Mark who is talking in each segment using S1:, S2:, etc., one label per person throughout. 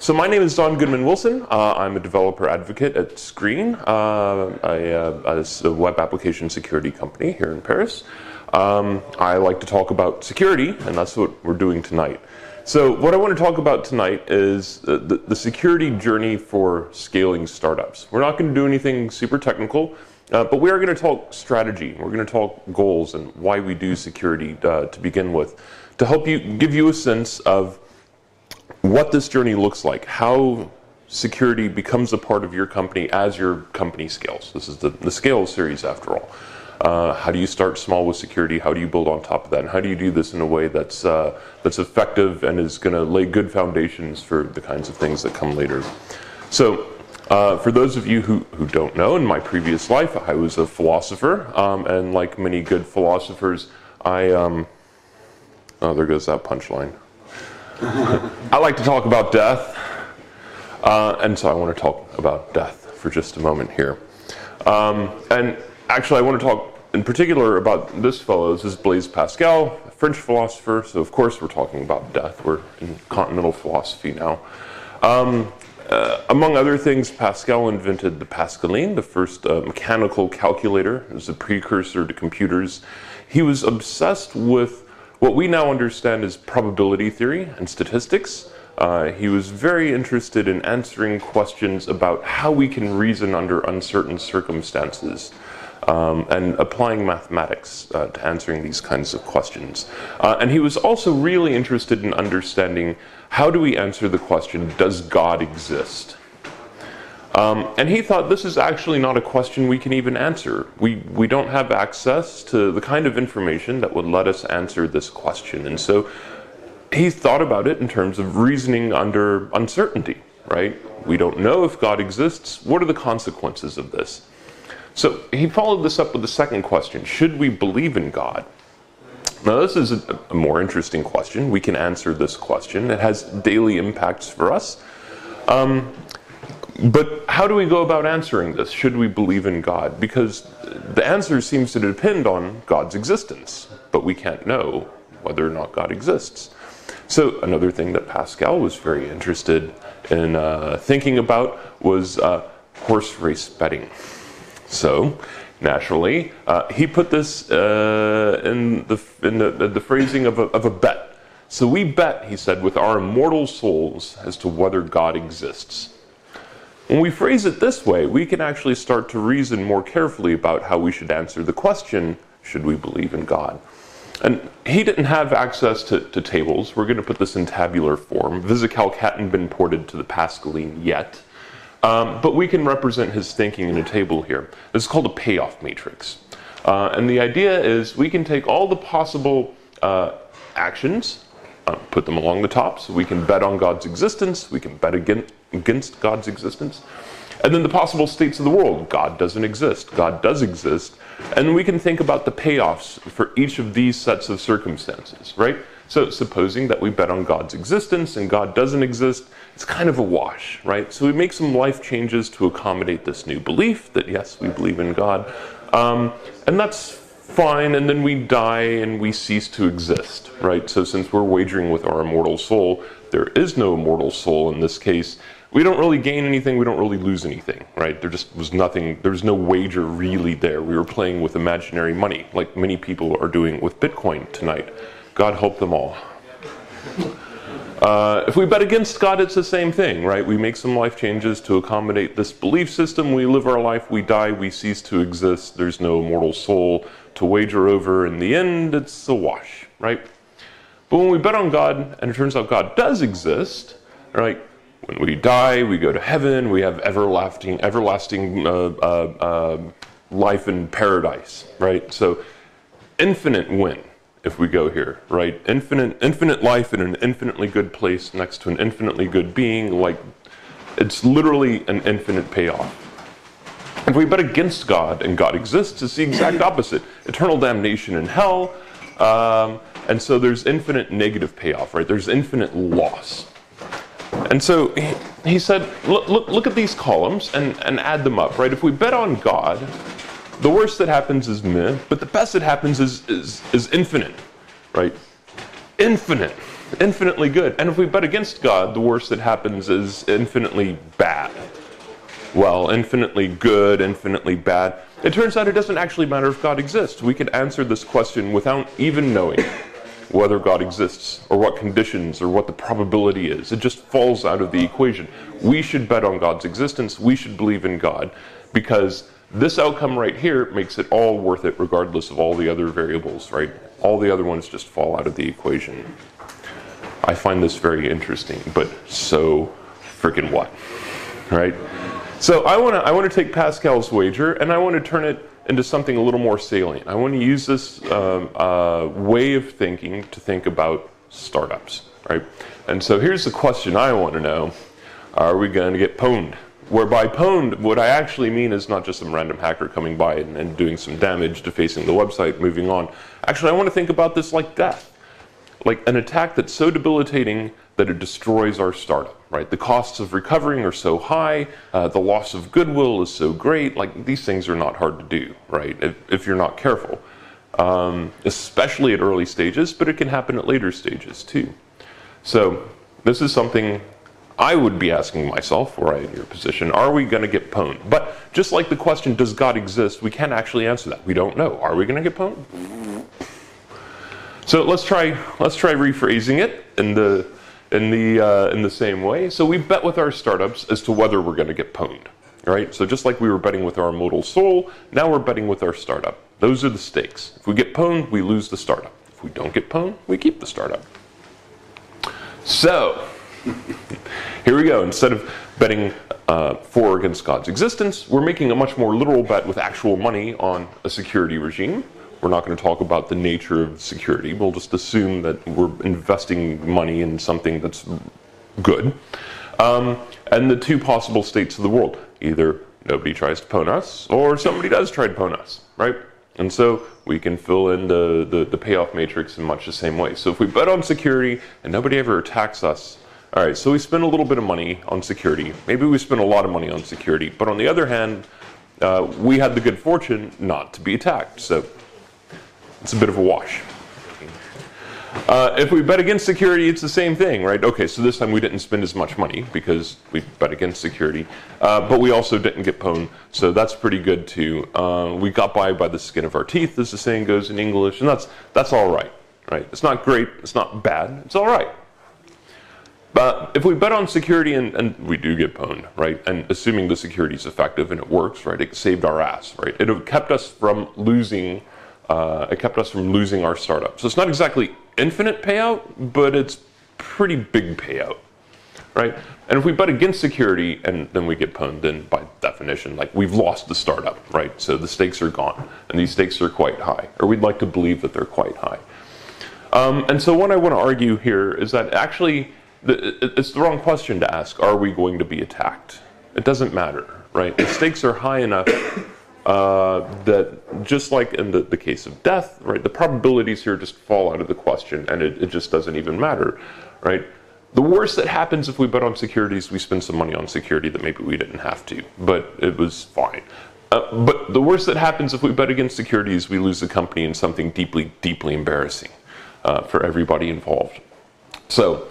S1: So my name is Don Goodman-Wilson. I'm a developer advocate at Sqreen, a web application security company here in Paris. I like to talk about security, and that's what we're doing tonight. So what I want to talk about tonight is the security journey for scaling startups. We're not going to do anything super technical, but we are going to talk strategy. We're going to talk goals and why we do security to begin with, to help give you a sense of what this journey looks like, how security becomes a part of your company as your company scales. This is the scale series after all. How do you start small with security? How do you build on top of that? And how do you do this in a way that's effective and is going to lay good foundations for the kinds of things that come later? So for those of you who don't know, in my previous life I was a philosopher, and like many good philosophers, oh, there goes that punchline. I like to talk about death, and so I want to talk about death for just a moment here. And actually I want to talk in particular about this fellow. This is Blaise Pascal, a French philosopher, so of course we're talking about death. We're in continental philosophy now. Among other things, Pascal invented the Pascaline, the first mechanical calculator. It was a precursor to computers. He was obsessed with what we now understand as probability theory and statistics. He was very interested in answering questions about how we can reason under uncertain circumstances, and applying mathematics to answering these kinds of questions. And he was also really interested in understanding, how do we answer the question, does God exist? And he thought this is actually not a question we can even answer. We don't have access to the kind of information that would let us answer this question. And so he thought about it in terms of reasoning under uncertainty, right? We don't know if God exists. What are the consequences of this? So he followed this up with the second question: should we believe in God? Now this is a more interesting question. We can answer this question. It has daily impacts for us. But how do we go about answering this? Should we believe in God? Because the answer seems to depend on God's existence, but we can't know whether or not God exists. So another thing that Pascal was very interested in thinking about was horse race betting. So naturally, he put this in the phrasing of a bet. So we bet, he said, with our immortal souls as to whether God exists. When we phrase it this way, we can actually start to reason more carefully about how we should answer the question, should we believe in God? And he didn't have access to tables. We're going to put this in tabular form. VisiCalc hadn't been ported to the Pascaline yet. But we can represent his thinking in a table here. This is called a payoff matrix. And the idea is we can take all the possible actions, put them along the top, so we can bet on God's existence, we can bet against God's existence, and then the possible states of the world. God doesn't exist, God does exist, and we can think about the payoffs for each of these sets of circumstances, right? So supposing that we bet on God's existence and God doesn't exist, it's kind of a wash, right? So we make some life changes to accommodate this new belief that yes, we believe in God, and that's fine, and then we die and we cease to exist, right? So since we're wagering with our immortal soul, there is no immortal soul in this case. We don't really gain anything, we don't really lose anything, right? There just was nothing, there was no wager really there. We were playing with imaginary money, like many people are doing with Bitcoin tonight. God help them all. If we bet against God, it's the same thing, right? We make some life changes to accommodate this belief system. We live our life, we die, we cease to exist. There's no immortal soul to wager over. In the end, it's a wash, right? But when we bet on God, and it turns out God does exist, right? When we die, we go to heaven, we have everlasting life in paradise, right? So infinite win. If we go here, right? Infinite life in an infinitely good place next to an infinitely good being, like, it's literally an infinite payoff. If we bet against God and God exists, it's the exact opposite. Eternal damnation in hell, and so there's infinite negative payoff, right? There's infinite loss. And so he said, look at these columns and add them up, right? If we bet on God, the worst that happens is meh, but the best that happens is infinite, right? Infinite. Infinitely good. And if we bet against God, the worst that happens is infinitely bad. Well, infinitely good, infinitely bad. It turns out it doesn't actually matter if God exists. We can answer this question without even knowing whether God exists, or what conditions, or what the probability is. It just falls out of the equation. We should bet on God's existence. We should believe in God, because this outcome right here makes it all worth it, regardless of all the other variables, right? All the other ones just fall out of the equation. I find this very interesting, but so freaking what, right? So I want to take Pascal's wager, and I want to turn it into something a little more salient. I want to use this way of thinking to think about startups, right? And so here's the question I want to know. Are we going to get pwned? Whereby pwned, what I actually mean is not just some random hacker coming by and doing some damage, defacing the website, moving on. Actually, I want to think about this like death. Like an attack that's so debilitating that it destroys our startup, right? The costs of recovering are so high, the loss of goodwill is so great. Like, these things are not hard to do, right? If you're not careful, especially at early stages, but it can happen at later stages too. So this is something I would be asking myself, were I in your position, are we going to get pwned? But just like the question, does God exist? We can't actually answer that. We don't know. Are we going to get pwned? So let's try rephrasing it in the same way. So we bet with our startups as to whether we're going to get pwned, right? So just like we were betting with our immortal soul, now we're betting with our startup. Those are the stakes. If we get pwned, we lose the startup. If we don't get pwned, we keep the startup. So here we go. Instead of betting for or against God's existence, we're making a much more literal bet with actual money on a security regime. We're not going to talk about the nature of security. We'll just assume that we're investing money in something that's good. And the two possible states of the world. Either nobody tries to pwn us, or somebody does try to pwn us, right? And so we can fill in the payoff matrix in much the same way. So if we bet on security and nobody ever attacks us, all right, so we spend a little bit of money on security. Maybe we spend a lot of money on security. But on the other hand, we had the good fortune not to be attacked. So it's a bit of a wash. If we bet against security, it's the same thing, right? Okay, so this time we didn't spend as much money because we bet against security, but we also didn't get pwned, so that's pretty good too. We got by the skin of our teeth, as the saying goes in English, and that's all right, right? It's not great, it's not bad, it's all right. But if we bet on security and we do get pwned, right? And assuming the security is effective and it works, right? It saved our ass, right? It have kept us from losing. It kept us from losing our startup. So it's not exactly infinite payout, but it's pretty big payout, right? And if we bet against security and then we get pwned, then by definition, like, we've lost the startup, right? So the stakes are gone, and these stakes are quite high, or we'd like to believe that they're quite high. And so what I want to argue here is that actually it's the wrong question to ask. Are we going to be attacked? It doesn't matter, right? The stakes are high enough that just like in the case of death, right, the probabilities here just fall out of the question, and it just doesn't even matter, right? The worst that happens if we bet on securities, we spend some money on security that maybe we didn't have to, but it was fine. But the worst that happens if we bet against securities, we lose the company in something deeply, deeply embarrassing for everybody involved. So,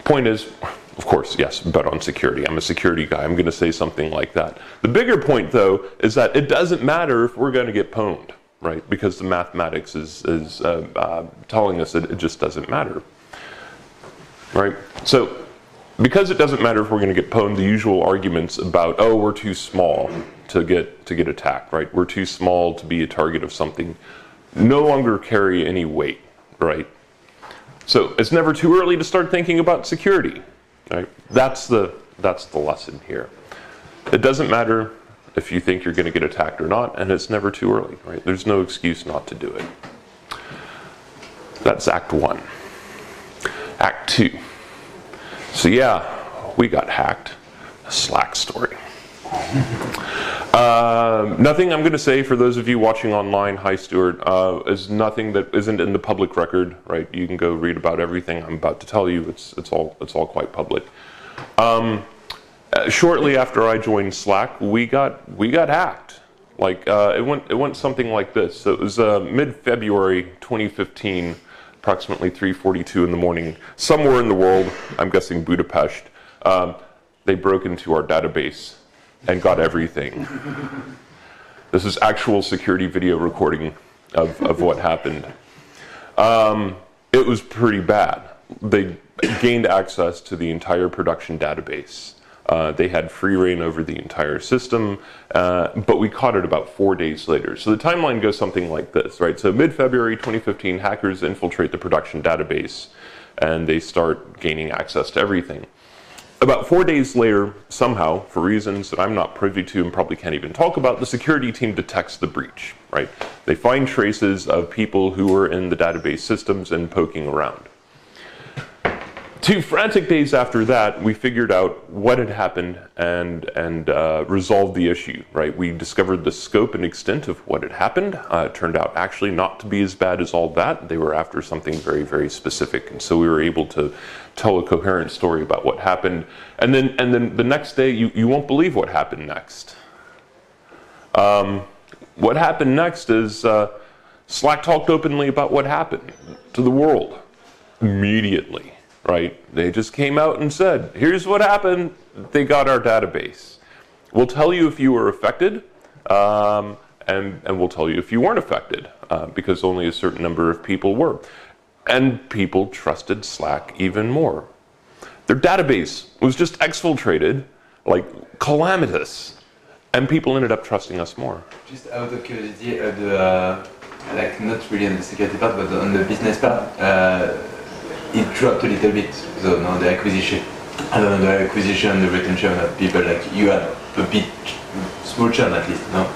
S1: point is, of course, yes, bet on security. I'm a security guy. I'm going to say something like that. The bigger point, though, is that it doesn't matter if we're going to get pwned, right? Because the mathematics is telling us that it just doesn't matter, right? So, because it doesn't matter if we're going to get pwned, the usual arguments about, oh, we're too small to get attacked, right? We're too small to be a target of something, no longer carry any weight, right? So it's never too early to start thinking about security. Right? That's the lesson here. It doesn't matter if you think you're going to get attacked or not, and it's never too early. Right? There's no excuse not to do it. That's Act 1. Act 2. So yeah, we got hacked. A Slack story. Nothing I'm going to say for those of you watching online, hi Stuart, is nothing that isn't in the public record, right? You can go read about everything I'm about to tell you. It's all quite public. Shortly after I joined Slack, we got hacked. Like it went something like this. So it was mid-February 2015, approximately 3:42 in the morning, somewhere in the world, I'm guessing Budapest, they broke into our database and got everything. This is actual security video recording of what happened. It was pretty bad. They gained access to the entire production database. They had free reign over the entire system, but we caught it about 4 days later. So the timeline goes something like this, right? So mid-February 2015, hackers infiltrate the production database, and they start gaining access to everything. About 4 days later, somehow, for reasons that I'm not privy to and probably can't even talk about, the security team detects the breach, right? They find traces of people who were in the database systems and poking around. 2 frantic days after that, we figured out what had happened and resolved the issue, right? We discovered the scope and extent of what had happened. It turned out actually not to be as bad as all that. They were after something very, very specific. And so we were able to tell a coherent story about what happened. And then the next day, you won't believe what happened next. What happened next is Slack talked openly about what happened to the world immediately. Right? They just came out and said, here's what happened. They got our database. We'll tell you if you were affected, and we'll tell you if you weren't affected, because only a certain number of people were. And people trusted Slack even more. Their database was just exfiltrated, like calamitous, and people ended up trusting us more.
S2: Just out of curiosity, like not really on the security part, but on the business part, it dropped a little bit, so now the acquisition, the retention of people, like you had a bit small churn at least, no?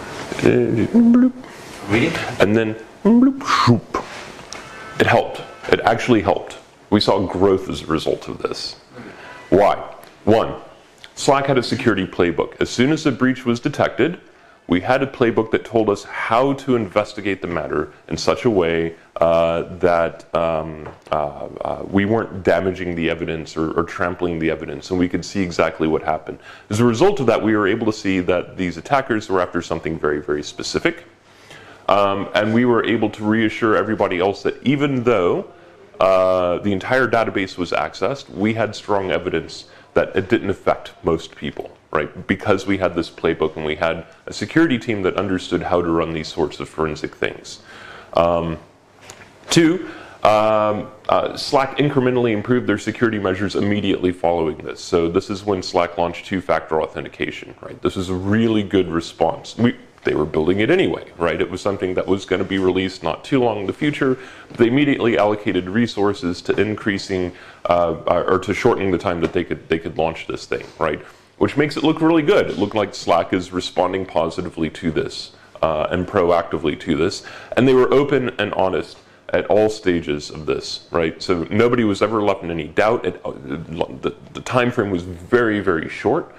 S2: Really?
S1: And then bloop, shoop. It helped. It actually helped. We saw growth as a result of this. Why? 1, Slack had a security playbook. As soon as the breach was detected, we had a playbook that told us how to investigate the matter in such a way that we weren't damaging the evidence or trampling the evidence, and we could see exactly what happened. As a result of that, we were able to see that these attackers were after something very, very specific, and we were able to reassure everybody else that even though the entire database was accessed, we had strong evidence that it didn't affect most people. Right, because we had this playbook and we had a security team that understood how to run these sorts of forensic things. 2, Slack incrementally improved their security measures immediately following this. So this is when Slack launched 2-factor authentication. Right, this is a really good response. They were building it anyway. Right, it was something that was going to be released not too long in the future. They immediately allocated resources to increasing or to shortening the time that they could launch this thing. Right. Which makes it look really good. It looked like Slack is responding positively to this and proactively to this. And they were open and honest at all stages of this, right? So nobody was ever left in any doubt. The time frame was very, very short.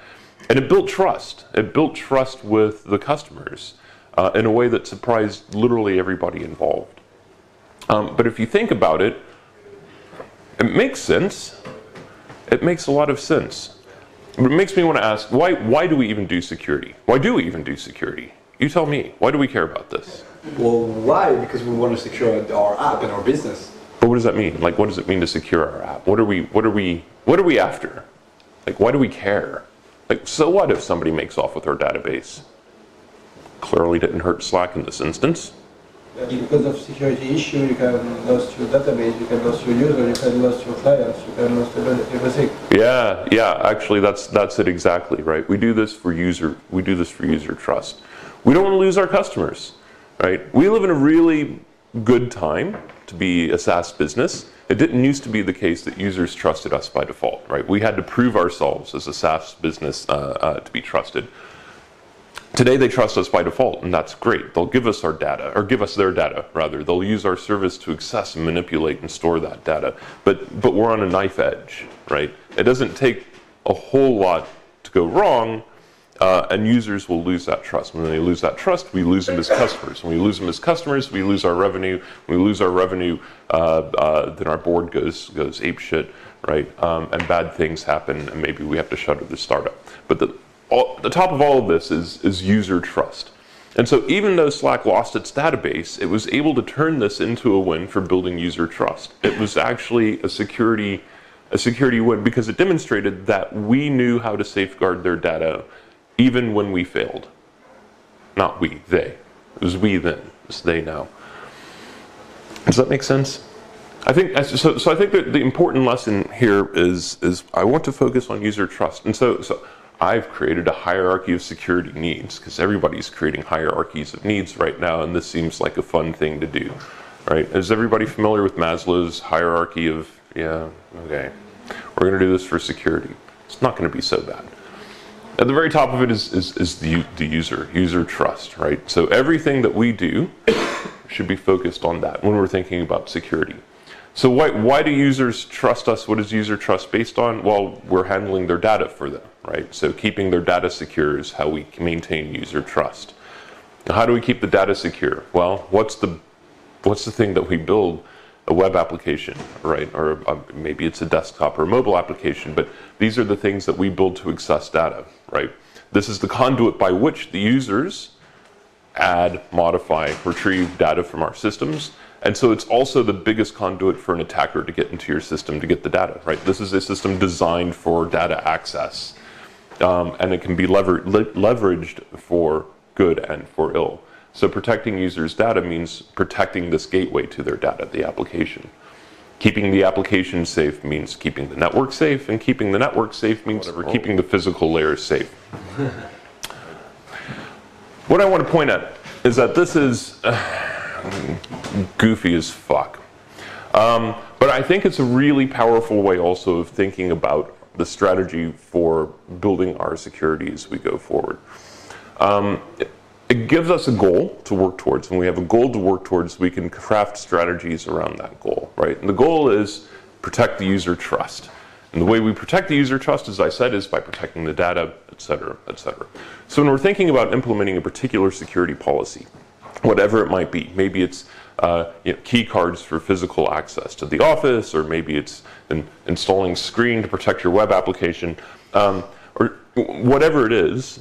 S1: And it built trust. It built trust with the customers in a way that surprised literally everybody involved. But if you think about it, it makes sense. It makes a lot of sense. It makes me want to ask, why do we even do security? Why do we even do security? You tell me. Why do we care about this?
S3: Well, why? Because we want to secure our app and our business.
S1: But what does that mean? Like, what does it mean to secure our app? What are we after? Like, why do we care? Like, so what if somebody makes off with our database? Clearly didn't hurt Slack in this instance.
S4: Because of security issue, you can lose your database, you can lose your user, you can lose your clients, you can lose everything.
S1: Yeah. Actually, that's it exactly, right? We do this for user trust. We don't want to lose our customers, right? We live in a really good time to be a SaaS business. It didn't used to be the case that users trusted us by default, right? We had to prove ourselves as a SaaS business to be trusted. Today they trust us by default, and that's great. They'll give us our data, or give us their data, rather. They'll use our service to access and manipulate and store that data. But we're on a knife edge, right? It doesn't take a whole lot to go wrong, and users will lose that trust. When they lose that trust, we lose them as customers. When we lose them as customers, we lose our revenue. When we lose our revenue, then our board goes apeshit, right? And bad things happen, and maybe we have to shutter the startup. But the top of all of this is user trust. And so even though Slack lost its database, it was able to turn this into a win for building user trust. It was actually a security win because it demonstrated that we knew how to safeguard their data even when we failed. Not we, they. It was we then, it's they now. Does that make sense? I think so. I think that the important lesson here is I want to focus on user trust, and so I've created a hierarchy of security needs because everybody's creating hierarchies of needs right now, and this seems like a fun thing to do, right? Is everybody familiar with Maslow's hierarchy of, yeah, okay, we're going to do this for security. It's not going to be so bad. At the very top of it is the user trust, right? So everything that we do should be focused on that when we're thinking about security. So why do users trust us? What is user trust based on? Well, we're handling their data for them, right? So keeping their data secure is how we maintain user trust. Now, how do we keep the data secure? Well, what's the thing that we build? A web application, right? Or maybe it's a desktop or a mobile application, but these are the things that we build to access data, right? This is the conduit by which the users add, modify, retrieve data from our systems. And so it's also the biggest conduit for an attacker to get into your system to get the data, right? This is a system designed for data access. And it can be leveraged for good and for ill. So protecting users' data means protecting this gateway to their data, the application. Keeping the application safe means keeping the network safe, and keeping the network safe means keeping the physical layer safe. What I want to point at is that this is goofy as fuck. But I think it's a really powerful way also of thinking about the strategy for building our security as we go forward. It gives us a goal to work towards. When we have a goal to work towards, we can craft strategies around that goal, right? And the goal is protect the user trust. And the way we protect the user trust, as I said, is by protecting the data, et cetera, et cetera. So when we're thinking about implementing a particular security policy, whatever it might be, maybe it's key cards for physical access to the office, or maybe it's installing Sqreen to protect your web application, or whatever it is,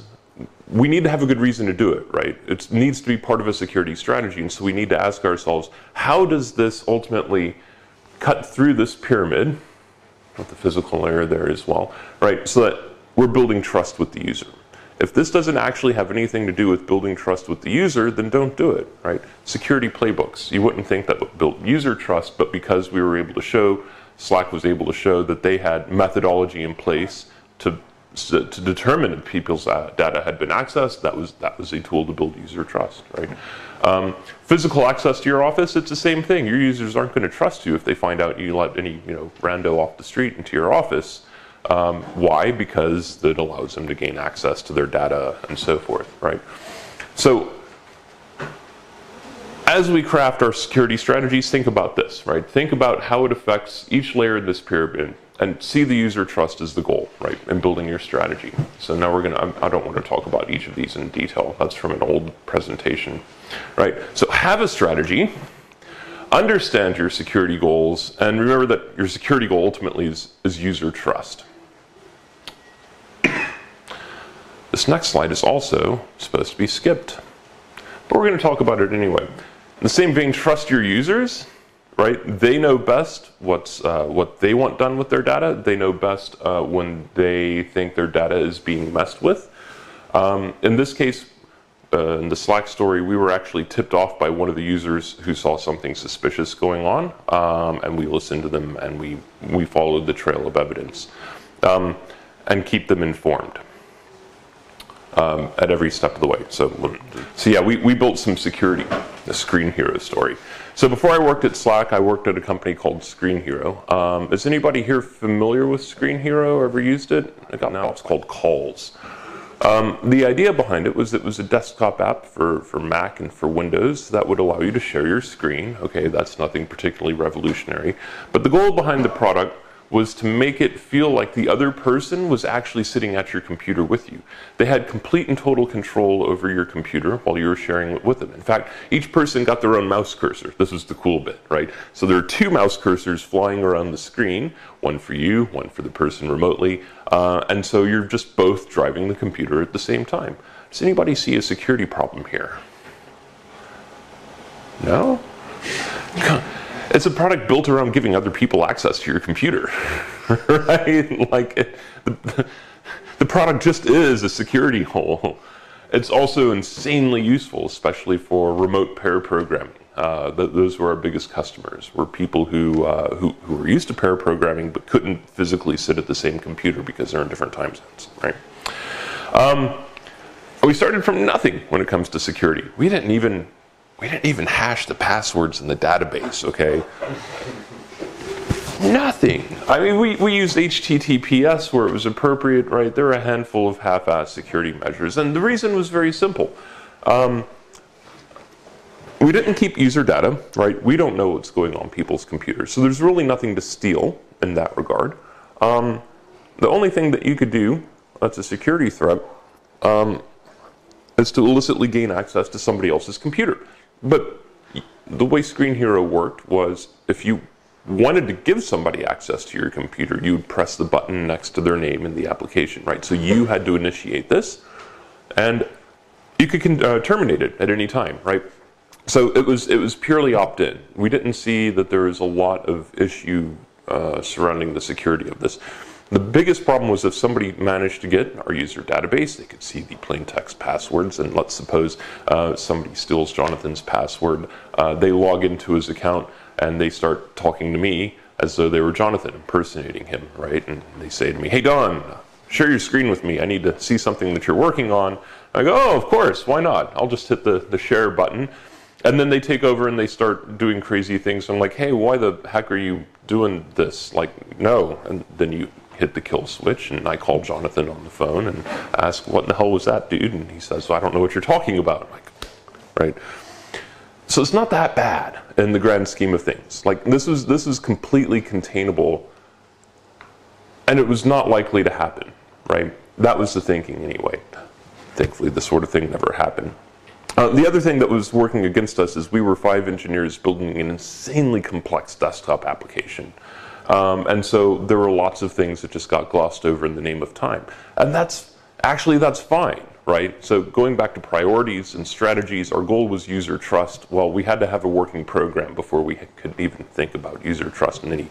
S1: we need to have a good reason to do it, right? It needs to be part of a security strategy, and so we need to ask ourselves, how does this ultimately cut through this pyramid, with the physical layer there as well, right? So that we're building trust with the user. If this doesn't actually have anything to do with building trust with the user, then don't do it, right? Security playbooks. You wouldn't think that would build user trust, but because we were able to show, Slack was able to show that they had methodology in place to determine if people's data had been accessed, that was a tool to build user trust, right? Physical access to your office, it's the same thing. Your users aren't going to trust you if they find out you let any rando off the street into your office. Why? Because it allows them to gain access to their data and so forth, right? So as we craft our security strategies, think about this, right? Think about how it affects each layer of this pyramid and see the user trust as the goal, right, in building your strategy. So now I don't want to talk about each of these in detail. That's from an old presentation, right? So have a strategy, understand your security goals, and remember that your security goal ultimately is user trust. This next slide is also supposed to be skipped, but we're going to talk about it anyway. In the same vein, trust your users, right? They know best what they want done with their data. They know best when they think their data is being messed with. In this case, in the Slack story, we were actually tipped off by one of the users who saw something suspicious going on, and we listened to them and we followed the trail of evidence and keep them informed at every step of the way. So yeah, we built some security, the Screenhero story. So before I worked at Slack, I worked at a company called Screenhero. Is anybody here familiar with Screenhero or ever used it? Now it's called Calls. The idea behind it was a desktop app for Mac and for Windows that would allow you to share your screen. Okay, that's nothing particularly revolutionary. But the goal behind the product was to make it feel like the other person was actually sitting at your computer with you. They had complete and total control over your computer while you were sharing it with them. In fact, each person got their own mouse cursor. This is the cool bit, right? So there are 2 mouse cursors flying around the screen, one for you, one for the person remotely, and so you're just both driving the computer at the same time. Does anybody see a security problem here? No? It's a product built around giving other people access to your computer, right? Like, the product just is a security hole. It's also insanely useful, especially for remote pair programming. Those were our biggest customers, were people who were used to pair programming but couldn't physically sit at the same computer because they're in different time zones, right? We started from nothing when it comes to security. We didn't even hash the passwords in the database, okay? Nothing. I mean, we used HTTPS where it was appropriate, right? There were a handful of half-assed security measures, and the reason was very simple. We didn't keep user data, right? We don't know what's going on people's computers, so there's really nothing to steal in that regard. The only thing that you could do, that's a security threat, is to illicitly gain access to somebody else's computer. But the way Screenhero worked was, if you wanted to give somebody access to your computer, you would press the button next to their name in the application, right? So you had to initiate this, and you could terminate it at any time, right? So it was purely opt-in. We didn't see that there was a lot of issue surrounding the security of this. The biggest problem was if somebody managed to get our user database, they could see the plain text passwords, and let's suppose somebody steals Jonathan's password, they log into his account and they start talking to me as though they were Jonathan, impersonating him, right? And they say to me, "Hey Don, share your screen with me, I need to see something that you're working on." I go, "Oh, of course, why not? I'll just hit the share button." And then they take over and they start doing crazy things. I'm like, "Hey, why the heck are you doing this?" Like, "No." And then you hit the kill switch, and I call Jonathan on the phone and ask, "What the hell was that, dude?" And he says, "Well, I don't know what you're talking about." I'm like, right? So it's not that bad in the grand scheme of things. Like, this is completely containable, and it was not likely to happen, right? That was the thinking anyway. Thankfully, this sort of thing never happened. The other thing that was working against us is we were 5 engineers building an insanely complex desktop application. And so there were lots of things that just got glossed over in the name of time. And that's fine, right? So going back to priorities and strategies, our goal was user trust. Well, we had to have a working program before we could even think about user trust in any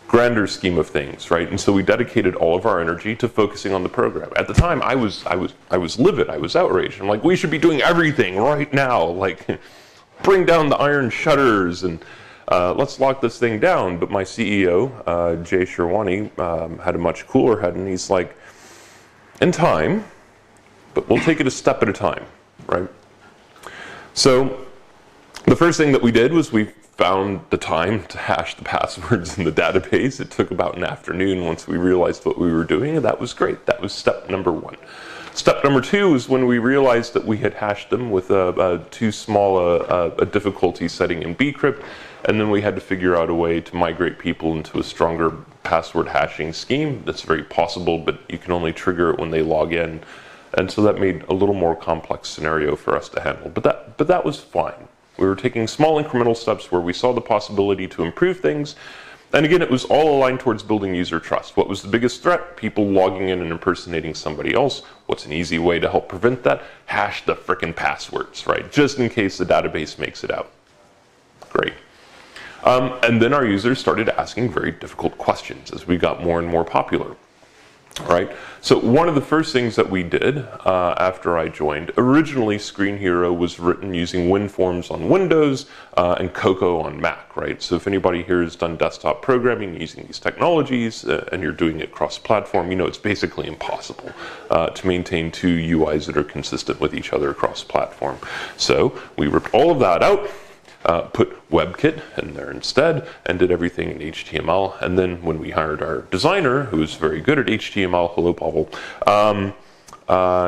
S1: grander scheme of things, right? And so we dedicated all of our energy to focusing on the program. At the time, I was livid. I was outraged. I'm like, we should be doing everything right now. Like, bring down the iron shutters and let's lock this thing down. But my CEO, Jay Sherwani, had a much cooler head, and he's like, in time, but we'll take it a step at a time, right? So the first thing that we did was we found the time to hash the passwords in the database. It took about an afternoon once we realized what we were doing, and that was great. That was step number 1. Step number 2 was when we realized that we had hashed them with too small a difficulty setting in bcrypt, and then we had to figure out a way to migrate people into a stronger password hashing scheme. That's very possible, but you can only trigger it when they log in. And so that made a little more complex scenario for us to handle. But that was fine. We were taking small incremental steps where we saw the possibility to improve things. And again, it was all aligned towards building user trust. What was the biggest threat? People logging in and impersonating somebody else. What's an easy way to help prevent that? Hash the frickin' passwords, right? Just in case the database makes it out. Great. And then our users started asking very difficult questions as we got more and more popular. Right? So one of the first things that we did after I joined, originally Screenhero was written using WinForms on Windows and Cocoa on Mac, right? So if anybody here has done desktop programming using these technologies and you're doing it cross-platform, you know it's basically impossible to maintain 2 UIs that are consistent with each other across platform. So we ripped all of that out, put WebKit in there instead, and did everything in HTML. And then when we hired our designer, who was very good at HTML, hello Pavel,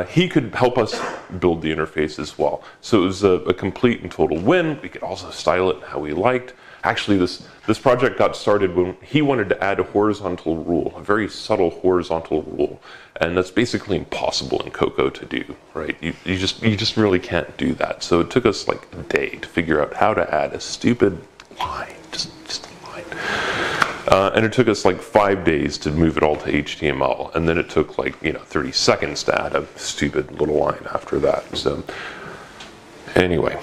S1: he could help us build the interface as well. So it was a complete and total win. We could also style it how we liked. Actually, this project got started when he wanted to add a horizontal rule, a very subtle horizontal rule. And that's basically impossible in Cocoa to do, right? You just really can't do that. So it took us like a day to figure out how to add a stupid line, just a line. And it took us like 5 days to move it all to HTML, and then it took like 30 seconds to add a stupid little line after that. So anyway,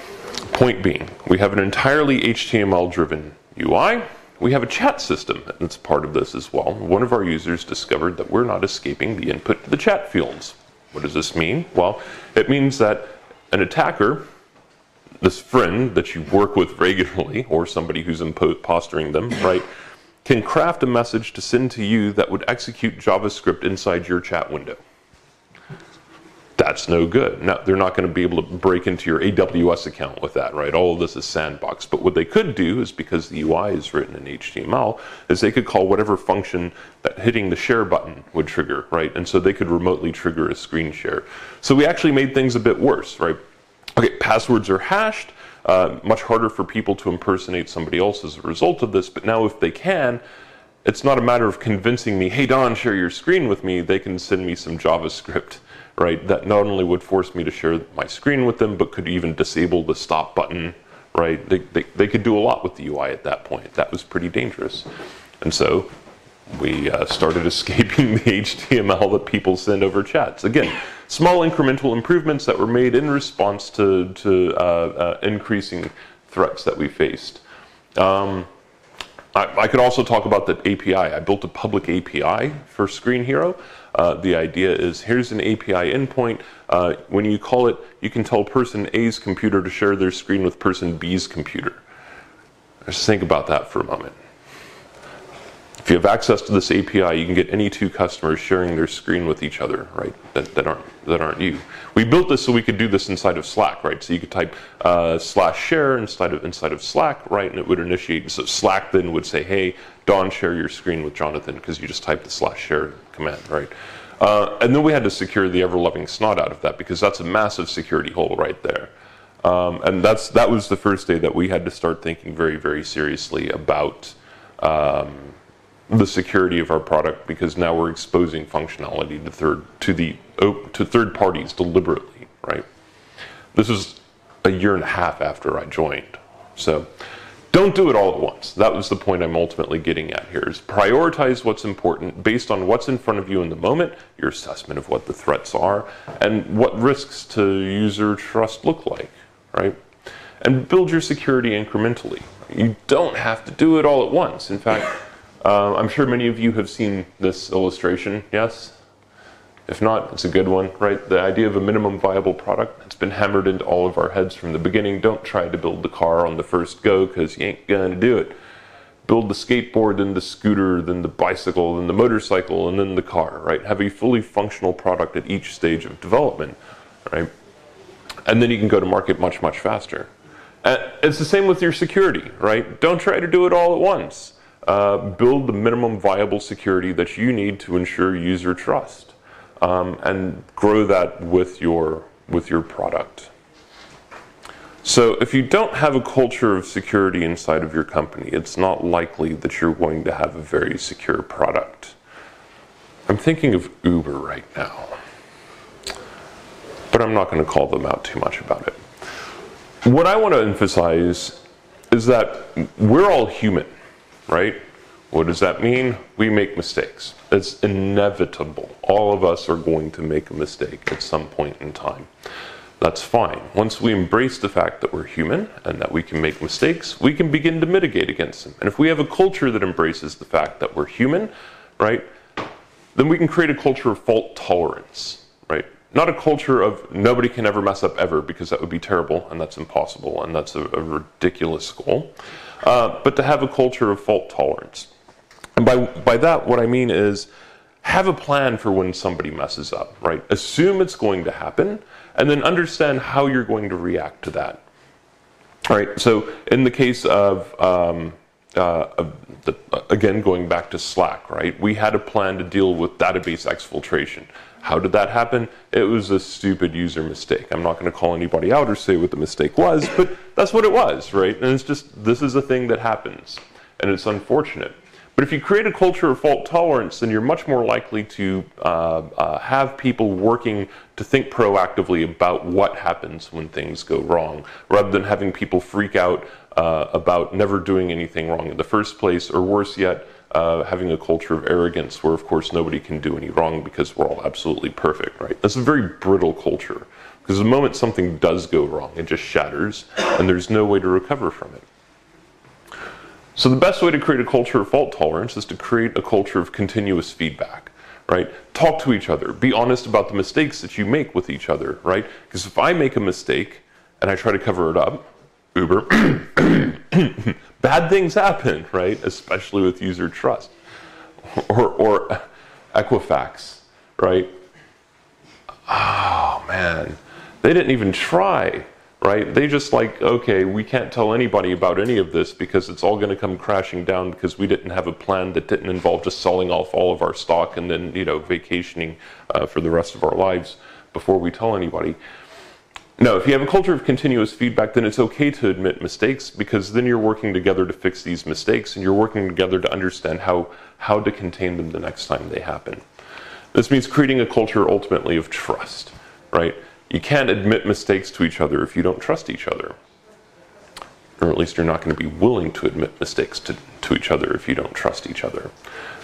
S1: point being, we have an entirely HTML-driven UI. We have a chat system that's part of this as well. One of our users discovered that we're not escaping the input to the chat fields. What does this mean? Well, it means that an attacker, this friend that you work with regularly, or somebody who's impostering them, right, can craft a message to send to you that would execute JavaScript inside your chat window. That's no good. Now, they're not going to be able to break into your AWS account with that, right? All of this is sandbox. But what they could do is, because the UI is written in HTML, is they could call whatever function that hitting the share button would trigger, right? And so they could remotely trigger a screen share. So we actually made things a bit worse, right? Okay, passwords are hashed. Much harder for people to impersonate somebody else as a result of this. But now if they can, it's not a matter of convincing me, hey, Don, share your screen with me. They can send me some JavaScript, right, that not only would force me to share my screen with them, but could even disable the stop button, right? They could do a lot with the UI at that point. That was pretty dangerous. And so we started escaping the HTML that people send over chats. Again, small incremental improvements that were made in response to increasing threats that we faced. I could also talk about the API. I built a public API for Screenhero. The idea is, here's an API endpoint. When you call it, you can tell person A's computer to share their screen with person B's computer. Just think about that for a moment. If you have access to this API, you can get any two customers sharing their screen with each other, right? That aren't you. We built this so we could do this inside of Slack, right? So you could type /share inside of Slack, right? And it would initiate. So Slack then would say, hey, Don, share your screen with Jonathan, because you just typed the /share command, right? And then we had to secure the ever-loving snot out of that, because that's a massive security hole right there. And that was the first day that we had to start thinking very, very seriously about the security of our product, because now we're exposing functionality to third parties deliberately, right? This is a year and a half after I joined. So don't do it all at once. That was the point I'm ultimately getting at here, is prioritize what's important based on what's in front of you in the moment, your assessment of what the threats are, and what risks to user trust look like, right? And build your security incrementally. You don't have to do it all at once. In fact, I'm sure many of you have seen this illustration, yes? If not, it's a good one, right? The idea of a minimum viable product, it's been hammered into all of our heads from the beginning. Don't try to build the car on the first go, because you ain't gonna do it. Build the skateboard, then the scooter, then the bicycle, then the motorcycle, and then the car, right? Have a fully functional product at each stage of development, right? And then you can go to market much, much faster. And it's the same with your security, right? Don't try to do it all at once. Build the minimum viable security that you need to ensure user trust, and grow that with your product. So if you don't have a culture of security inside of your company, it's not likely that you're going to have a very secure product. I'm thinking of Uber right now, but I'm not going to call them out too much about it. What I want to emphasize is that we're all human. Right? What does that mean? We make mistakes. It's inevitable. All of us are going to make a mistake at some point in time. That's fine. Once we embrace the fact that we're human and that we can make mistakes, we can begin to mitigate against them. And if we have a culture that embraces the fact that we're human, right, then we can create a culture of fault tolerance, right? Not a culture of nobody can ever mess up ever, because that would be terrible and that's impossible and that's a ridiculous goal. But to have a culture of fault tolerance. And by that, what I mean is, have a plan for when somebody messes up, right? Assume it's going to happen, and then understand how you're going to react to that. All right, so in the case of, again, going back to Slack, right? We had a plan to deal with database exfiltration. How did that happen? It was a stupid user mistake. I'm not going to call anybody out or say what the mistake was, but that's what it was, right? And it's just, this is a thing that happens, and it's unfortunate. But if you create a culture of fault tolerance, then you're much more likely to have people working to think proactively about what happens when things go wrong, rather than having people freak out about never doing anything wrong in the first place, or worse yet, having a culture of arrogance where, of course, nobody can do any wrong because we're all absolutely perfect, right? That's a very brittle culture, because the moment something does go wrong, it just shatters, and there's no way to recover from it. So the best way to create a culture of fault tolerance is to create a culture of continuous feedback, right? Talk to each other. Be honest about the mistakes that you make with each other, right? Because if I make a mistake and I try to cover it up, Uber, bad things happen, right? Especially with user trust. Or Equifax, right? Oh, man. They didn't even try, right? They just like, okay, we can't tell anybody about any of this because it's all going to come crashing down because we didn't have a plan that didn't involve just selling off all of our stock and then, vacationing for the rest of our lives before we tell anybody. No, if you have a culture of continuous feedback, then it's okay to admit mistakes, because then you're working together to fix these mistakes, and you're working together to understand how to contain them the next time they happen. This means creating a culture ultimately of trust, right? You can't admit mistakes to each other if you don't trust each other. Or at least you're not going to be willing to admit mistakes to each other if you don't trust each other.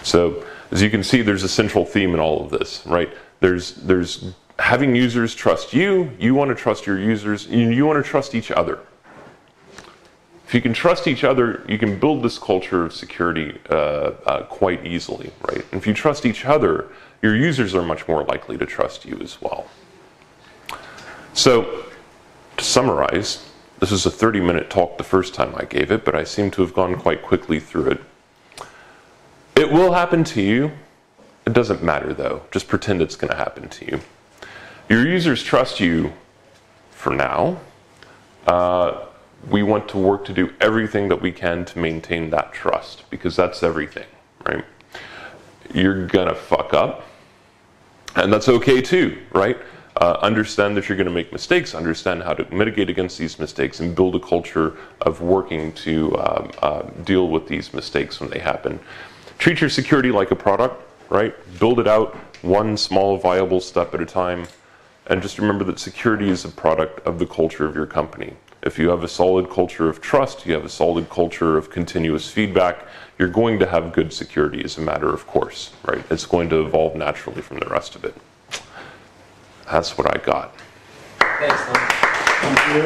S1: So, as you can see, there's a central theme in all of this, right? There's having users trust you, you want to trust your users, and you want to trust each other. If you can trust each other, you can build this culture of security quite easily, right? And if you trust each other, your users are much more likely to trust you as well. So, to summarize, this is a 30-minute talk the first time I gave it, but I seem to have gone quite quickly through it. It will happen to you. It doesn't matter, though. Just pretend it's going to happen to you. Your users trust you for now. We want to work to do everything that we can to maintain that trust, because that's everything, right? You're gonna fuck up, and that's okay too, right? Understand that you're gonna make mistakes, understand how to mitigate against these mistakes, and build a culture of working to deal with these mistakes when they happen. Treat your security like a product, right? Build it out one small viable step at a time. And just remember that security is a product of the culture of your company. If you have a solid culture of trust, you have a solid culture of continuous feedback, you're going to have good security as a matter of course, right? It's going to evolve naturally from the rest of it. That's what I got.
S2: Thanks, Don. Thank you.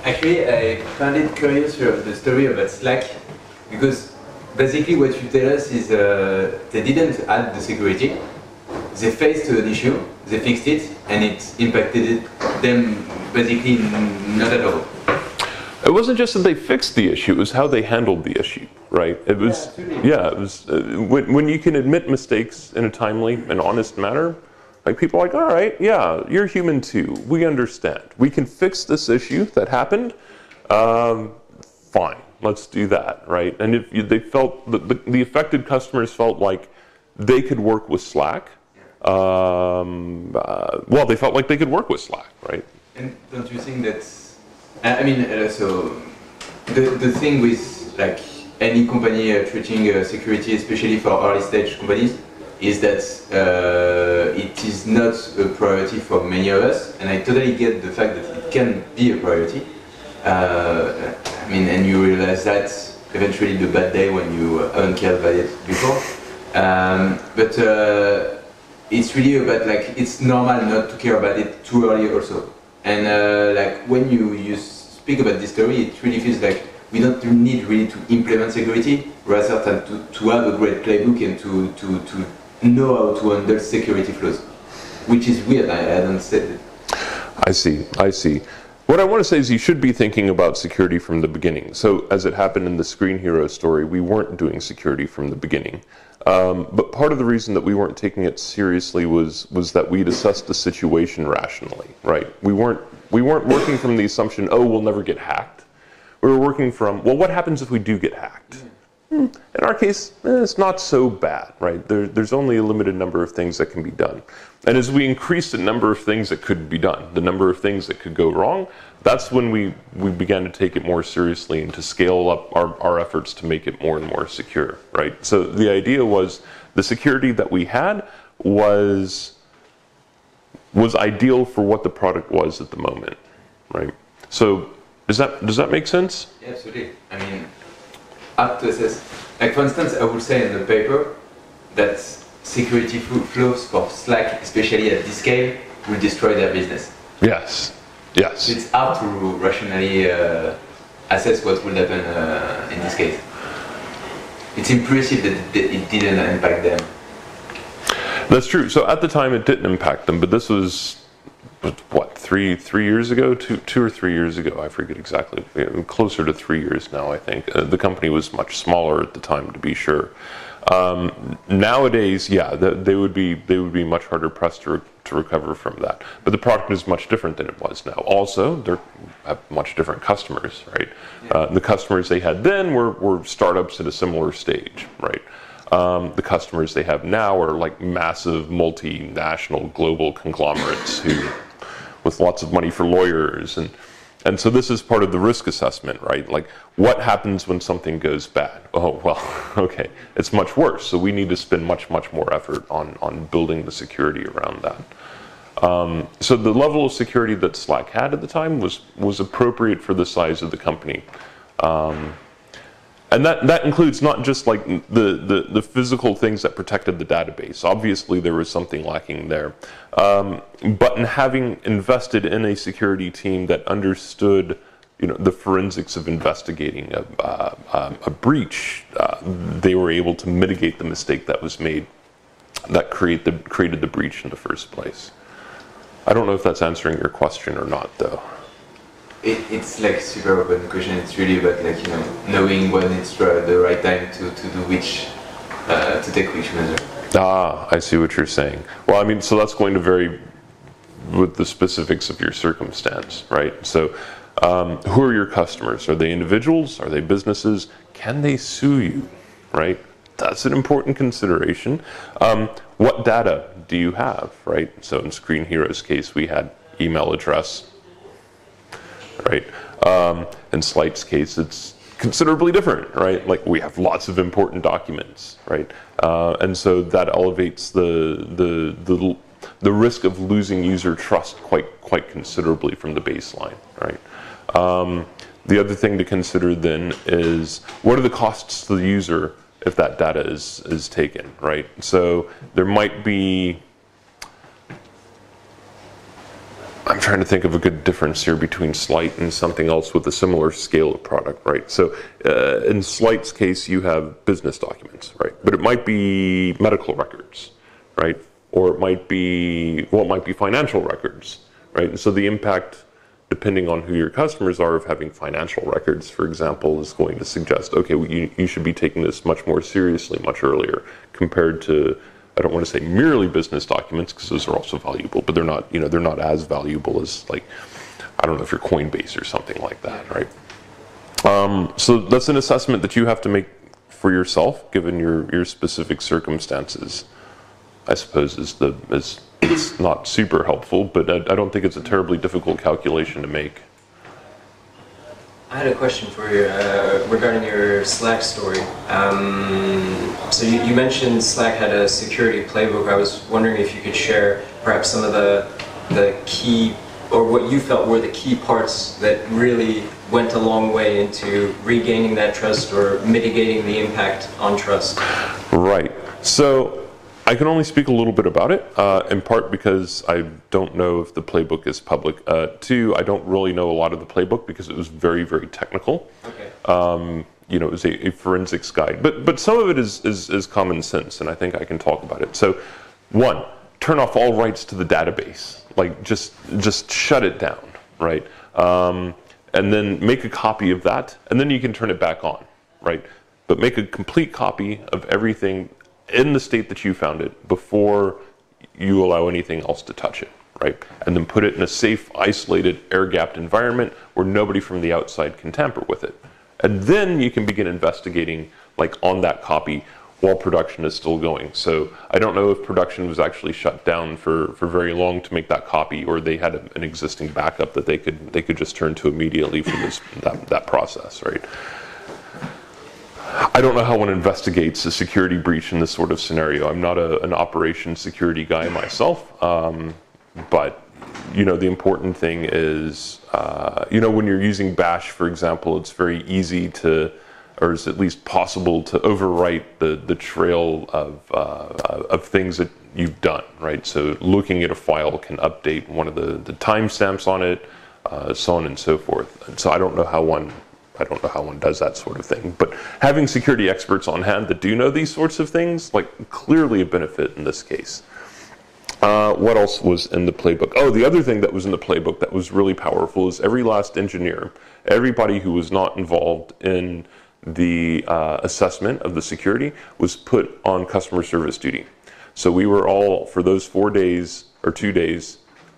S2: Actually, I found it curious the story about Slack, because basically what you tell us is they didn't add the security, they faced an issue, they fixed it, and it impacted them basically not at all.
S1: It wasn't just that they fixed the issue, it was how they handled the issue, right? It was, it was when you can admit mistakes in a timely and honest manner, like people are like, all right, yeah, you're human too, we understand. We can fix this issue that happened, fine. Let's do that, right? And if they felt, the affected customers felt like they could work with Slack, well, they felt like they could work with Slack, right?
S2: And don't you think that's, I mean, so the thing with like any company treating security, especially for early stage companies, is that it is not a priority for many of us, and I totally get the fact that it can be a priority. I mean, and you realize that eventually the bad day when you haven't cared about it before. But it's really about like, it's normal not to care about it too early also. And like when you speak about this story, it really feels like we don't need really to implement security, rather than to have a great playbook and to know how to handle security flows. Which is weird, I don't say it.
S1: I see. What I want to say is you should be thinking about security from the beginning. So as it happened in the Screenhero story, we weren't doing security from the beginning. But part of the reason that we weren't taking it seriously was that we'd assessed the situation rationally, right? We weren't working from the assumption, oh, we'll never get hacked. We were working from, well, what happens if we do get hacked? In our case, it's not so bad, right? There's only a limited number of things that can be done. And as we increase the number of things that could be done, the number of things that could go wrong, that's when we began to take it more seriously and to scale up our efforts to make it more and more secure, right? So the idea was the security that we had was ideal for what the product was at the moment, right? So Does that make sense?
S2: Yeah, absolutely. I mean, up to assess. Like for instance, I would say in the paper that security flows for Slack, especially at this scale, will destroy their business.
S1: Yes. Yes.
S2: So it's hard to rationally assess what will happen in this case. It's impressive that it didn't impact them.
S1: That's true. So at the time, it didn't impact them, but this was what, three years ago, two or 3 years ago. I forget exactly. Closer to 3 years now, I think. The company was much smaller at the time, to be sure. Nowadays, yeah, they would be much harder pressed to recover from that. But the product is much different than it was now. Also, they have much different customers, right? Yeah. The customers they had then were startups at a similar stage, right? The customers they have now are like massive multinational global conglomerates who, with lots of money for lawyers, and so this is part of the risk assessment, right? Like, what happens when something goes bad? Oh, well, okay, it's much worse. So we need to spend much more effort on building the security around that. So the level of security that Slack had at the time was appropriate for the size of the company. And that includes not just like the physical things that protected the database. Obviously, there was something lacking there. But in having invested in a security team that understood, the forensics of investigating a breach, they were able to mitigate the mistake that was made that created the breach in the first place. I don't know if that's answering your question or not, though.
S2: It's like super open question. It's really about knowing when it's the right time to do to take which measure.
S1: Ah, I see what you're saying. Well, I mean, so that's going to vary with the specifics of your circumstance, right? So, who are your customers? Are they individuals? Are they businesses? Can they sue you, right? That's an important consideration. What data do you have, right? So in Screenhero's case, we had email address, right? In Slide's case, it's considerably different, right? Like, we have lots of important documents, right? And so that elevates the risk of losing user trust quite considerably from the baseline, right? The other thing to consider then is, what are the costs to the user if that data is taken, right? So there might be, I'm trying to think of a good difference here between Slight and something else with a similar scale of product, right? So in Slight's case, you have business documents, right? But it might be medical records, right? Or it might be financial records, right? And so the impact, depending on who your customers are, of having financial records, for example, is going to suggest, okay, you should be taking this much more seriously much earlier, compared to, I don't want to say merely business documents, because those are also valuable, but they're not, they're not as valuable as, like, I don't know if you're Coinbase or something like that, right? So that's an assessment that you have to make for yourself, given your specific circumstances. I suppose it's not super helpful, but I don't think it's a terribly difficult calculation to make.
S5: I had a question for you regarding your Slack story. So you mentioned Slack had a security playbook. I was wondering if you could share perhaps some of the key, or what you felt were the key parts that really went a long way into regaining that trust or mitigating the impact on trust.
S1: Right. So I can only speak a little bit about it, in part because I don't know if the playbook is public. Two, I don't really know a lot of the playbook because it was very, very technical. Okay. It was a forensics guide, but some of it is common sense, and I think I can talk about it. So, one, turn off all rights to the database. Like, just shut it down, right? And then make a copy of that, and then you can turn it back on, right? But make a complete copy of everything in the state that you found it before you allow anything else to touch it, right? And then put it in a safe, isolated, air-gapped environment where nobody from the outside can tamper with it. And then you can begin investigating, like, on that copy while production is still going. So I don't know if production was actually shut down for very long to make that copy, or they had an existing backup that they could just turn to immediately for that process, right? I don't know how one investigates a security breach in this sort of scenario. I'm not an operations security guy myself, but the important thing is, when you're using Bash, for example, it's very easy to, or is at least possible to overwrite the trail of things that you've done, right? So looking at a file can update one of the timestamps on it, so on and so forth. And so I don't know how one does that sort of thing. But having security experts on hand that do know these sorts of things, clearly a benefit in this case. What else was in the playbook? Oh, the other thing that was in the playbook that was really powerful is every last engineer, everybody who was not involved in the assessment of the security was put on customer service duty. So we were all, for those 4 days or 2 days,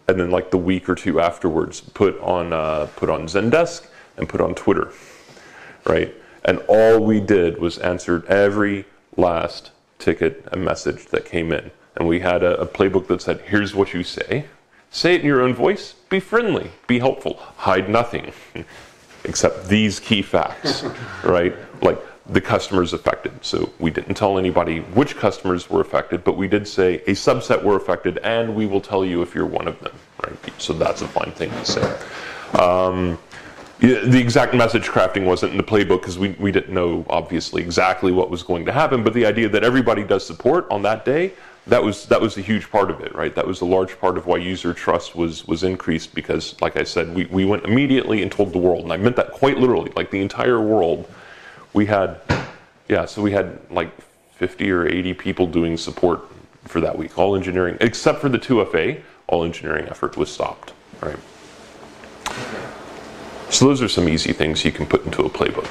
S1: and then the week or two afterwards, put on Zendesk and put on Twitter, right? And all we did was answered every last ticket and message that came in. And we had a playbook that said, here's what you say. Say it in your own voice. Be friendly. Be helpful. Hide nothing except these key facts, right? Like the customers affected. So we didn't tell anybody which customers were affected, but we did say a subset were affected, and we will tell you if you're one of them, right? So that's a fine thing to say. The exact message crafting wasn't in the playbook because we didn't know, obviously, exactly what was going to happen, but the idea that everybody does support on that day, that was a huge part of it, right? That was a large part of why user trust was increased because, like I said, we went immediately and told the world, and I meant that quite literally, the entire world. We had 50 or 80 people doing support for that week, all engineering, except for the 2FA, all engineering effort was stopped, right? So those are some easy things you can put into a playbook.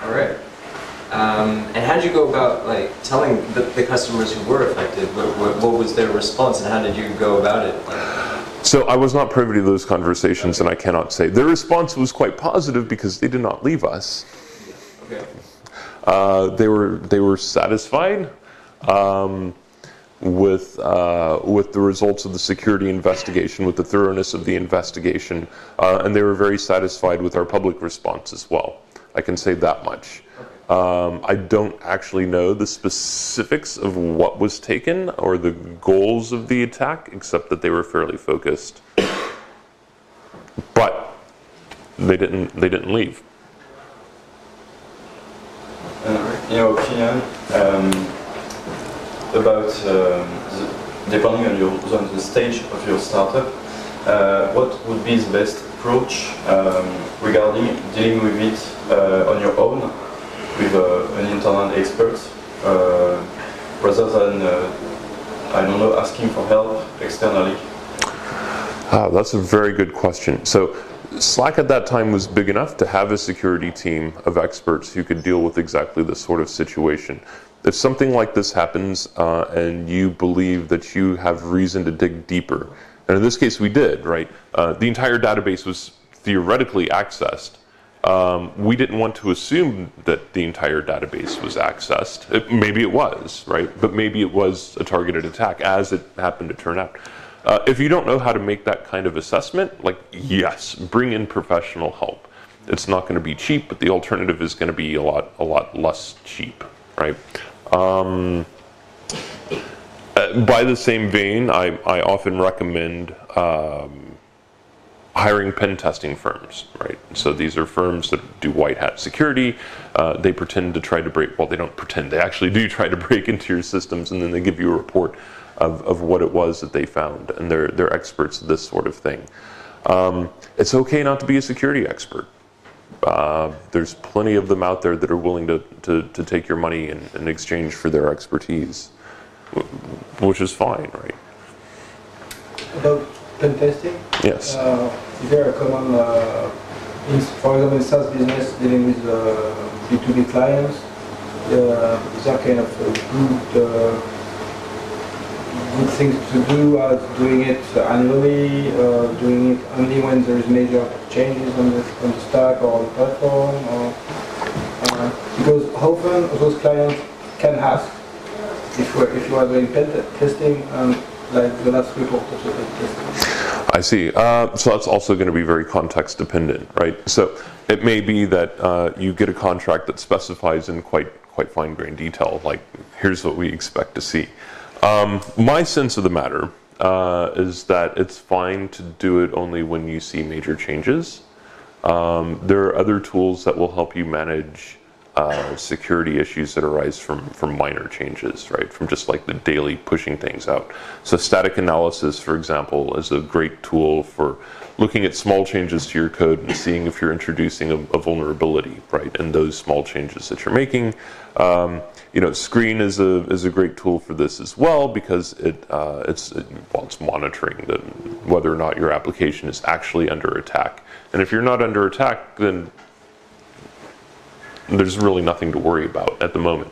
S5: All right. And how did you go about telling the customers who were affected? What was their response, and how did you go about it?
S1: So I was not privy to those conversations, and I cannot say. Their response was quite positive because they did not leave us.
S5: Okay.
S1: They were satisfied with the results of the security investigation, with the thoroughness of the investigation, and they were very satisfied with our public response as well. I can say that much. I don't actually know the specifics of what was taken or the goals of the attack, except that they were fairly focused. But they didn't leave.
S6: In your opinion, about depending on the stage of your startup, what would be the best approach regarding dealing with it on your own with an internal expert, rather than asking for help externally?
S1: That's a very good question. So Slack at that time was big enough to have a security team of experts who could deal with exactly this sort of situation. If something like this happens and you believe that you have reason to dig deeper, and in this case we did, right? The entire database was theoretically accessed. We didn't want to assume that the entire database was accessed. Maybe it was, right? But maybe it was a targeted attack, as it happened to turn out. If you don't know how to make that kind of assessment, yes, bring in professional help. It's not going to be cheap, but the alternative is going to be a lot less cheap, right? By the same vein, I often recommend hiring pen testing firms, right? So these are firms that do white hat security. They pretend to try to break, well, they don't pretend, they actually do try to break into your systems, and then they give you a report of what it was that they found, and they're experts at this sort of thing. It's okay not to be a security expert. There's plenty of them out there that are willing to take your money in exchange for their expertise, which is fine, right?
S4: About pen testing?
S1: Yes.
S4: Is there a common, for example, in SaaS business dealing with B2B clients, is there kind of good things to do as doing it annually, doing it only when there is major changes on the stack or the platform, or because often those clients can ask if you are doing pen testing, like the last report of the pen testing.
S1: I see. So that's also going to be very context dependent, right? So it may be that you get a contract that specifies in quite fine-grained detail, like here's what we expect to see. My sense of the matter is that it's fine to do it only when you see major changes. There are other tools that will help you manage security issues that arise from minor changes, right? From just like the daily pushing things out. So static analysis, for example, is a great tool for looking at small changes to your code and seeing if you're introducing a vulnerability, right? And those small changes that you're making. Sqreen is a great tool for this as well, because it's monitoring whether or not your application is actually under attack. And if you're not under attack, then there's really nothing to worry about at the moment.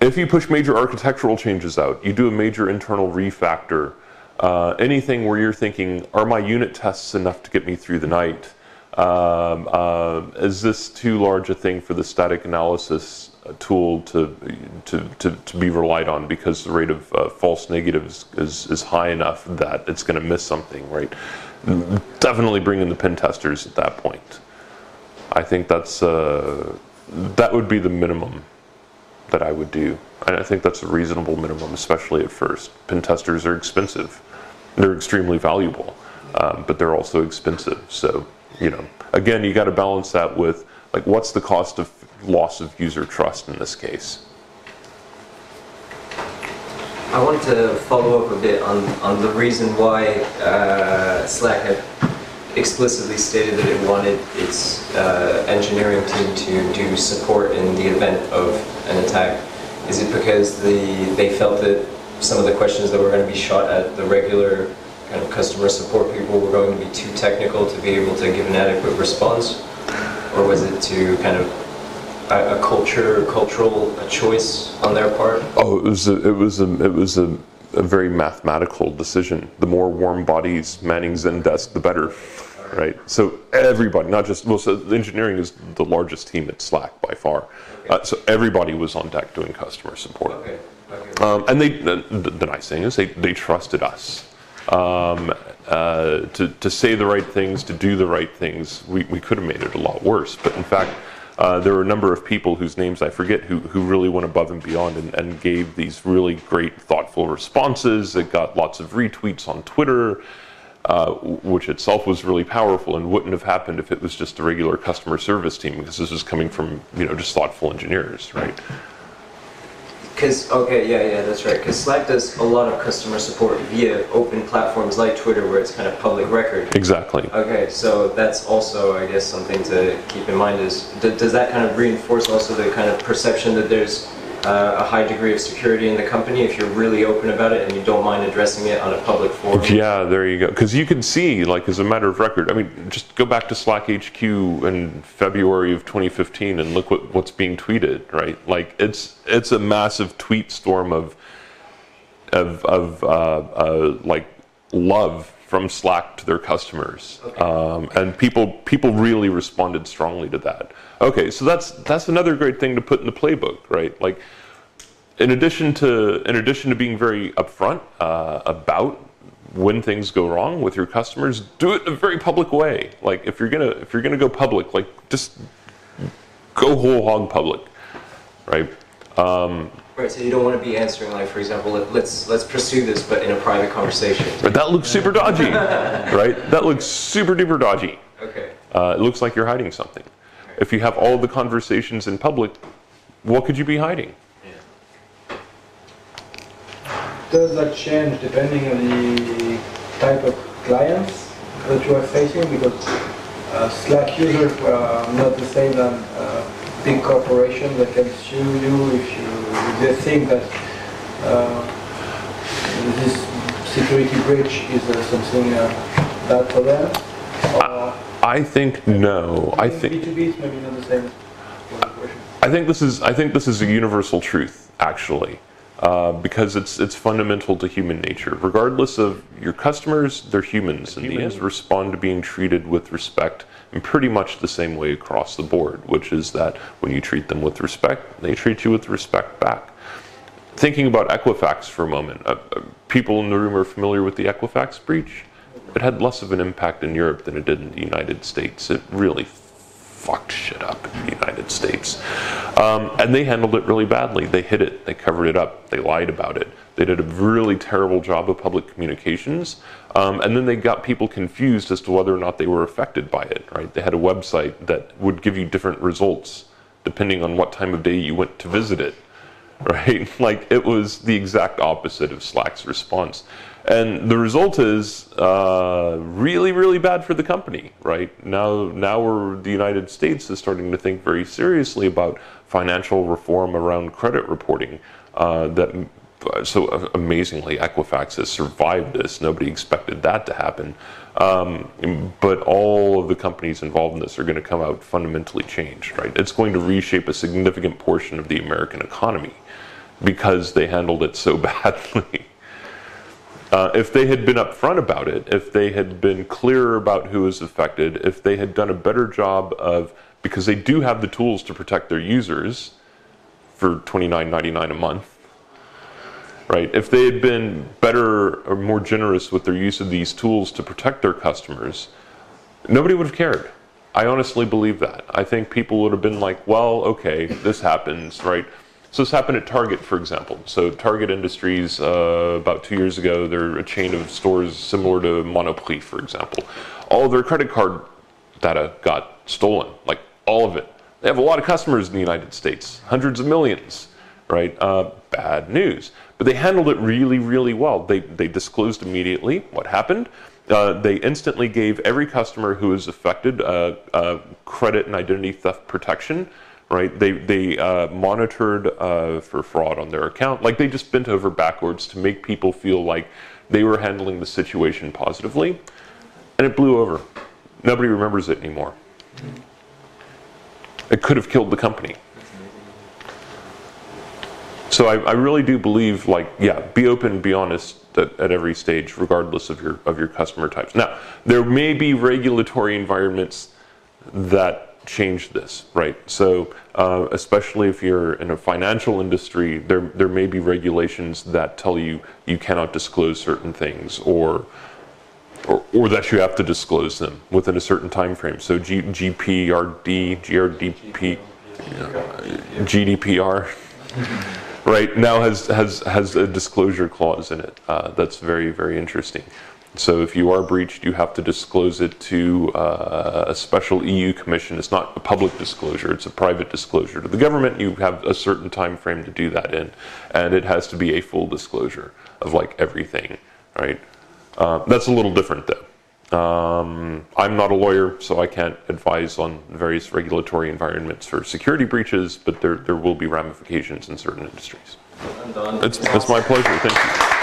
S1: If you push major architectural changes out, you do a major internal refactor, anything where you're thinking, are my unit tests enough to get me through the night? Is this too large a thing for the static analysis tool to be relied on, because the rate of false negatives is high enough that it's going to miss something, right? Definitely bring in the pen testers at that point. I think that would be the minimum that I would do. And I think that's a reasonable minimum, especially at first. Pen testers are expensive. They're extremely valuable, but they're also expensive. So, again, you got to balance that with, like, what's the cost of loss of user trust in this case?
S5: I wanted to follow up a bit on the reason why Slack had explicitly stated that it wanted its engineering team to do support in the event of an attack. Is it because they felt that some of the questions that were going to be shot at the regular kind of customer support people were going to be too technical to be able to give an adequate response? Or was it to kind of a cultural choice on their part?
S1: Oh, it was a very mathematical decision. The more warm bodies manning Zendesk, the better, right? So everybody, not just, so engineering is the largest team at Slack by far. So everybody was on deck doing customer support.
S5: Okay.
S1: And the nice thing is they trusted us to say the right things, to do the right things. We could have made it a lot worse, but in fact, there were a number of people whose names I forget who really went above and beyond and gave these really great, thoughtful responses. It got lots of retweets on Twitter, which itself was really powerful and wouldn't have happened if it was just a regular customer service team, because this was coming from, just thoughtful engineers, right?
S5: Because, that's right. Because Slack does a lot of customer support via open platforms like Twitter, where it's kind of public record.
S1: Exactly.
S5: Okay, so that's also, I guess, something to keep in mind is, does that kind of reinforce also the kind of perception that there's a high degree of security in the company if you're really open about it and you don't mind addressing it on a public forum?
S1: Yeah, there you go. Because you can see, like, as a matter of record, I mean, just go back to Slack HQ in February of 2015 and look what's being tweeted, right? Like, it's a massive tweet storm of like love from Slack to their customers, okay. And people really responded strongly to that. Okay, so that's another great thing to put in the playbook, right? Like, in addition to being very upfront about when things go wrong with your customers, do it in a very public way. Like, if you're gonna go public, like, just go whole hog public, right?
S5: Right, so you don't want to be answering, like, for example, let's pursue this, but in a private conversation.
S1: But that looks super dodgy, right? That looks super duper dodgy.
S5: Okay.
S1: It looks like you're hiding something. Okay. If you have all the conversations in public, what could you be hiding?
S4: Yeah. Does that change depending on the type of clients that you are facing? Because Slack users are not the same than big corporations that can sue you if they think that this security breach is something bad for them.
S1: I think no. I think
S4: B2B is maybe not the same.
S1: I think this is a universal truth, actually, because it's fundamental to human nature. Regardless of your customers, they're humans, and these respond to being treated with respect in pretty much the same way across the board, which is that when you treat them with respect, they treat you with respect back. Thinking about Equifax for a moment, people in the room are familiar with the Equifax breach. It had less of an impact in Europe than it did in the United States. It really fucked shit up in the United States. And they handled it really badly. They hid it. They covered it up. They lied about it. They did a really terrible job of public communications. And then they got people confused as to whether or not they were affected by it, right? They had a website that would give you different results depending on what time of day you went to visit it, right? Like, it was the exact opposite of Slack's response. And the result is really, really bad for the company, right? Now the United States is starting to think very seriously about financial reform around credit reporting. So amazingly, Equifax has survived this. Nobody expected that to happen. But all of the companies involved in this are going to come out fundamentally changed, right? It's going to reshape a significant portion of the American economy because they handled it so badly. If they had been upfront about it, if they had been clearer about who was affected, if they had done a better job of, because they do have the tools to protect their users for $29.99 a month, right? If they had been better or more generous with their use of these tools to protect their customers, nobody would have cared. I honestly believe that. I think people would have been like, well, okay, this happens, right? So this happened at Target, for example. So Target Industries, about 2 years ago, they're a chain of stores similar to Monoprix, for example. All of their credit card data got stolen, like all of it. They have a lot of customers in the United States, hundreds of millions, right? Bad news. But they handled it really, really well. They disclosed immediately what happened. They instantly gave every customer who was affected credit and identity theft protection. Right? They monitored for fraud on their account. Like, they just bent over backwards to make people feel like they were handling the situation positively, and it blew over. Nobody remembers it anymore. It could have killed the company. So I really do believe, like, yeah, be open, be honest at every stage, regardless of your customer types. Now, there may be regulatory environments that change this, right? So especially if you're in a financial industry, there may be regulations that tell you you cannot disclose certain things, or that you have to disclose them within a certain time frame. So GDPR, right, now has a disclosure clause in it. That's very, very interesting. So if you are breached, you have to disclose it to a special EU commission. It's not a public disclosure, it's a private disclosure. To the government, you have a certain time frame to do that in, and it has to be a full disclosure of, like, everything, right? That's a little different, though. I'm not a lawyer, so I can't advise on various regulatory environments for security breaches, but there will be ramifications in certain industries. It's my pleasure. Thank you.